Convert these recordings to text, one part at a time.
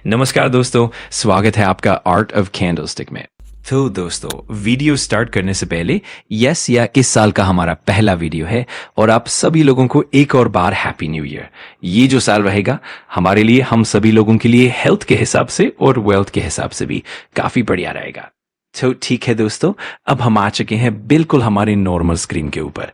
नमस्कार दोस्तों, स्वागत है आपका आर्ट ऑफ कैंडलस्टिक में। तो दोस्तों, वीडियो स्टार्ट करने से पहले यस या इस साल का हमारा पहला वीडियो है और आप सभी लोगों को एक और बार हैप्पी न्यू ईयर। ये जो साल रहेगा हमारे लिए, हम सभी लोगों के लिए हेल्थ के हिसाब से और वेल्थ के हिसाब से भी काफी बढ़िया रहेगा। तो ठीक है दोस्तों, अब हम आ चुके हैं बिल्कुल हमारे नॉर्मल स्क्रीन के ऊपर।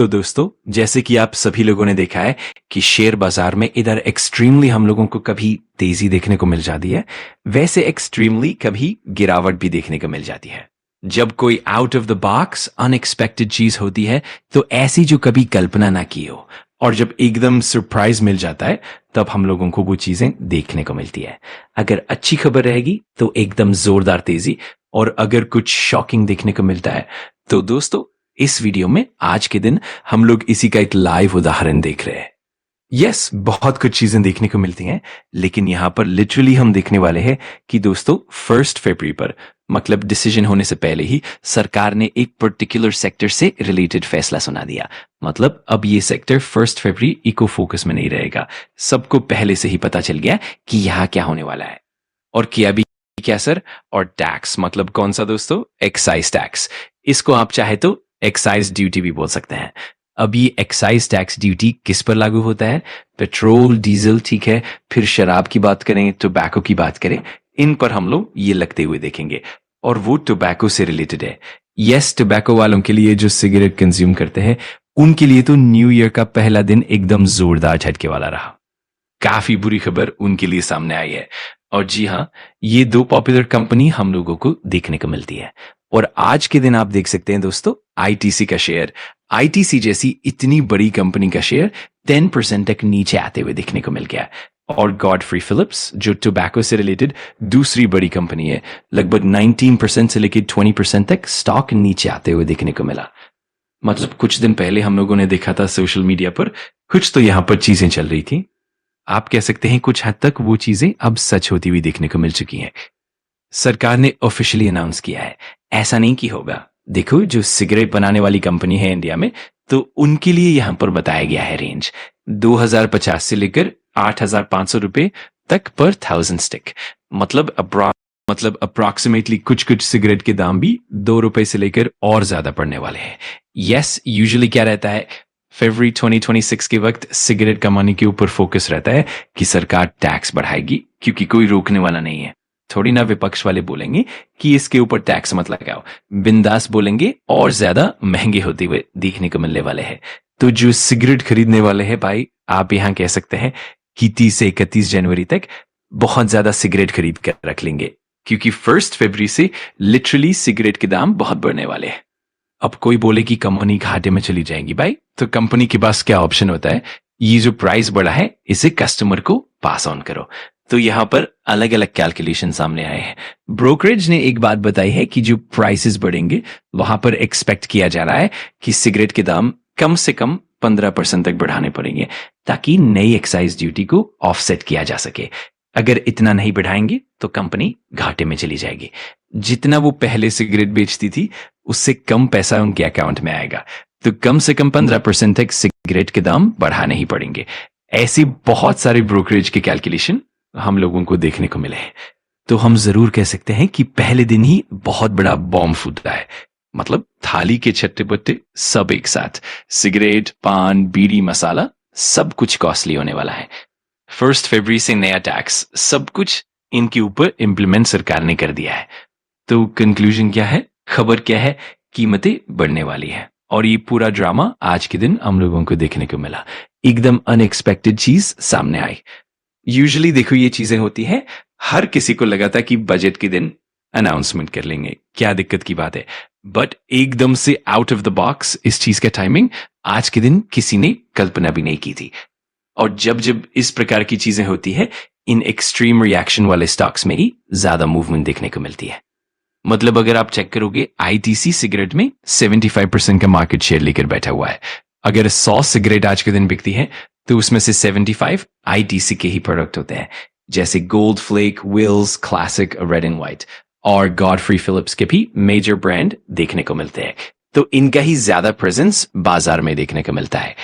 दोस्तों, जैसे कि आप सभी लोगों ने देखा है कि शेयर बाजार में इधर एक्सट्रीमली हम लोगों को कभी तेजी देखने को मिल जाती है, वैसे एक्सट्रीमली कभी गिरावट भी देखने को मिल जाती है। जब कोई out of the box unexpected चीज होती है तो ऐसी जो कभी कल्पना ना की हो, और जब एकदम सरप्राइज मिल जाता है तब हम लोगों को वो चीजें देखने को मिलती है। अगर अच्छी खबर रहेगी तो एकदम जोरदार तेजी, और अगर कुछ शॉकिंग देखने को मिलता है तो दोस्तों इस वीडियो में आज के दिन हम लोग इसी का एक लाइव उदाहरण देख रहे हैं। यस, बहुत कुछ चीजें देखने को मिलती हैं, लेकिन यहां पर लिटरली हम देखने वाले हैं कि दोस्तों 1 फरवरी पर, मतलब डिसीजन होने से पहले ही सरकार ने एक पर्टिकुलर सेक्टर से रिलेटेड फैसला सुना दिया। मतलब अब ये सेक्टर 1 फरवरी इको फोकस में नहीं रहेगा। सबको पहले से ही पता चल गया कि यहाँ क्या होने वाला है और किया भी क्या सर। और टैक्स, मतलब कौन सा दोस्तों? Excise tax. इसको आप चाहे तो एक्साइज ड्यूटी भी बोल सकते हैं। अब ये एक्साइज टैक्स ड्यूटी किस पर लागू होता है? पेट्रोल, डीजल, ठीक है, फिर शराब की बात करें, टोबैको की बात करें, इन पर हम लोग ये लगते हुए देखेंगे। और वो टोबैको से रिलेटेड है। यस, टोबैको वालों के लिए जो सिगरेट कंज्यूम करते हैं उनके लिए तो न्यू ईयर का पहला दिन एकदम जोरदार झटके वाला रहा। काफी बुरी खबर उनके लिए सामने आई है। और जी हाँ, ये 2 पॉपुलर कंपनी हम लोगों को देखने को मिलती है। और आज के दिन आप देख सकते हैं दोस्तों, आईटीसी का शेयर, आईटीसी जैसी इतनी बड़ी कंपनी का शेयर 10% तक नीचे आते हुए देखने को मिल गया। और गॉडफ्री फिलिप्स, जो टोबैको से रिलेटेड दूसरी बड़ी कंपनी है, लगभग 19% से लेकर 20% तक स्टॉक नीचे आते हुए देखने को मिला। मतलब कुछ दिन पहले हम लोगों ने देखा था सोशल मीडिया पर कुछ तो यहां पर चीजें चल रही थी। आप कह सकते हैं कुछ हद तक वो चीजें अब सच होती हुई देखने को मिल चुकी हैं। सरकार ने ऑफिशियली अनाउंस किया है, ऐसा नहीं कि होगा। देखो, जो सिगरेट बनाने वाली कंपनी है इंडिया में, तो उनके लिए यहां पर बताया गया है रेंज 2050 से लेकर 8500 रुपए तक पर 1000 स्टिक। मतलब अप्रोक्सीमेटली कुछ कुछ सिगरेट के दाम भी 2 रुपए से लेकर और ज्यादा पड़ने वाले हैं। यस, यूजुअली क्या रहता है, फरवरी 2026 के वक्त सिगरेट कमाने के ऊपर फोकस रहता है कि सरकार टैक्स बढ़ाएगी, क्योंकि कोई रोकने वाला नहीं है। थोड़ी ना विपक्ष वाले बोलेंगे कि इसके ऊपर टैक्स मत लगाओ, बिंदास बोलेंगे और ज्यादा महंगे होते हुए देखने को मिलने वाले हैं। तो जो सिगरेट खरीदने वाले हैं भाई, आप यहां कह सकते हैं कि 30 से 31 जनवरी तक बहुत ज्यादा सिगरेट खरीद कर रख लेंगे, क्योंकि 1 फरवरी से लिटरली सिगरेट के दाम बहुत बढ़ने वाले हैं। अब कोई बोले कि कंपनी घाटे में चली जाएगी भाई, तो कंपनी के पास क्या ऑप्शन होता है? ये जो प्राइस बढ़ा है इसे कस्टमर को पास ऑन करो। तो यहां पर अलग अलग कैलकुलेशन सामने आए हैं। ब्रोकरेज ने एक बात बताई है कि जो प्राइसेस बढ़ेंगे वहां पर एक्सपेक्ट किया जा रहा है कि सिगरेट के दाम कम से कम 15% तक बढ़ाने पड़ेंगे, ताकि नई एक्साइज ड्यूटी को ऑफसेट किया जा सके। अगर इतना नहीं बढ़ाएंगे तो कंपनी घाटे में चली जाएगी। जितना वो पहले सिगरेट बेचती थी उससे कम पैसा उनके अकाउंट में आएगा। तो कम से कम 15% तक सिगरेट के दाम बढ़ाने ही पड़ेंगे। ऐसी बहुत सारे ब्रोकरेज के कैलकुलेशन हम लोगों को देखने को मिले हैं। तो हम जरूर कह सकते हैं कि पहले दिन ही बहुत बड़ा बॉम्ब फूटा है। मतलब थाली के छट्टे बट्टे सब एक साथ, सिगरेट, पान, बीड़ी, मसाला, सब कुछ कॉस्टली होने वाला है। 1 फरवरी से नया टैक्स, सब कुछ इनके ऊपर इम्प्लीमेंट सरकार ने कर दिया है। तो कंक्लूजन क्या है, खबर क्या है? कीमतें बढ़ने वाली है। और ये पूरा ड्रामा आज के दिन हम लोगों को देखने को मिला। एकदम अनएक्सपेक्टेड चीज सामने आई। यूजुअली देखो, ये चीजें होती है, हर किसी को लगा था कि बजट के दिन अनाउंसमेंट कर लेंगे, क्या दिक्कत की बात है। बट एकदम से आउट ऑफ द बॉक्स इस चीज का टाइमिंग आज के दिन किसी ने कल्पना भी नहीं की थी। और जब जब इस प्रकार की चीजें होती है, इन एक्सट्रीम रिएक्शन वाले स्टॉक्स में ही ज्यादा मूवमेंट देखने को मिलती है। मतलब अगर आप चेक करोगे, आईटीसी सिगरेट में 75% का मार्केट शेयर लेकर बैठा हुआ है। अगर 100 सिगरेट आज के दिन बिकती है तो उसमें से 75 आईटीसी के ही प्रोडक्ट होते हैं, जैसे Gold Flake, Wills, Classic, Red and White. और गॉडफ्री फिलिप्स के भी मेजर ब्रांड देखने को मिलते हैं। तो इनका ही ज्यादा प्रेजेंस बाजार में देखने को मिलता है।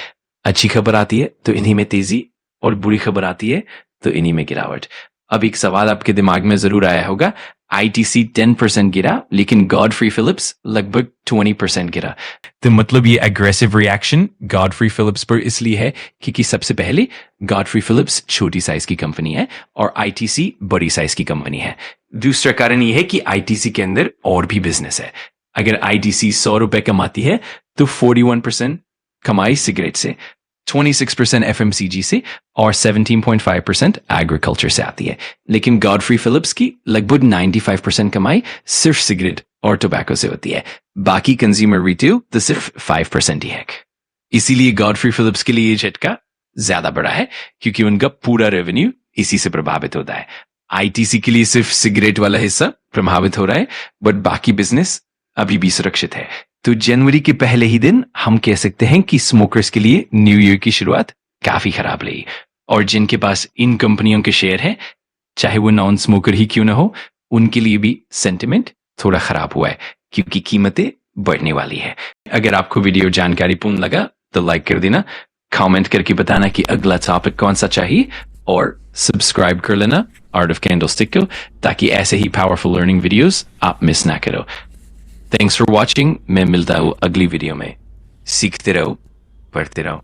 अच्छी खबर आती है तो इन्हीं में तेजी, और बुरी खबर आती है तो इन्हीं में गिरावट। अब एक सवाल आपके दिमाग में जरूर आया होगा, आईटीसी 10% गिरा लेकिन गॉडफ्री फिलिप्स लगभग 20% गिरा। तो मतलब ये एग्रेसिव रिएक्शन गॉडफ्री फिलिप्स पर इसलिए है क्योंकि सबसे पहले गॉडफ्री फिलिप्स छोटी साइज की कंपनी है और आईटीसी बड़ी साइज की कंपनी है। दूसरा कारण ये है कि आईटीसी के अंदर और भी बिजनेस है। अगर आईटीसी 100 रुपए कमाती है तो 41% कमाई सिगरेट से, 26% एफएमसीजी से और 17.5% एग्रीकल्चर से आती है। लेकिन गॉडफ्री फिलिप्स की लगभग 95% कमाई सिर्फ सिगरेट और टोबैको से होती है। बाकी कंज्यूमर रिटेल तो सिर्फ 5% ही है। इसीलिए गॉडफ्री फिलिप्स के लिए ये झटका ज्यादा बड़ा है क्योंकि उनका पूरा रेवेन्यू इसी से प्रभावित होता है। आईटीसी के लिए सिर्फ सिगरेट वाला हिस्सा प्रभावित हो रहा है, बट बाकी बिजनेस अभी भी सुरक्षित है। तो जनवरी के पहले ही दिन हम कह सकते हैं कि स्मोकर्स के लिए न्यू ईयर की शुरुआत काफी खराब रही। और जिनके पास इन कंपनियों के शेयर हैं, चाहे वो नॉन स्मोकर ही क्यों ना हो, उनके लिए भी सेंटिमेंट थोड़ा खराब हुआ है क्योंकि कीमतें बढ़ने वाली है। अगर आपको वीडियो जानकारीपूर्ण लगा तो लाइक कर देना, कमेंट करके बताना कि अगला टॉपिक कौन सा चाहिए और सब्सक्राइब कर लेना आर्ट ऑफ कैंडलस्टिक को, ताकि ऐसे ही पावरफुल लर्निंग वीडियोस आप मिस ना करो। Thanks for watching. मैं मिलता हूँ अगली वीडियो में। सीखते रहो, पढ़ते रहो।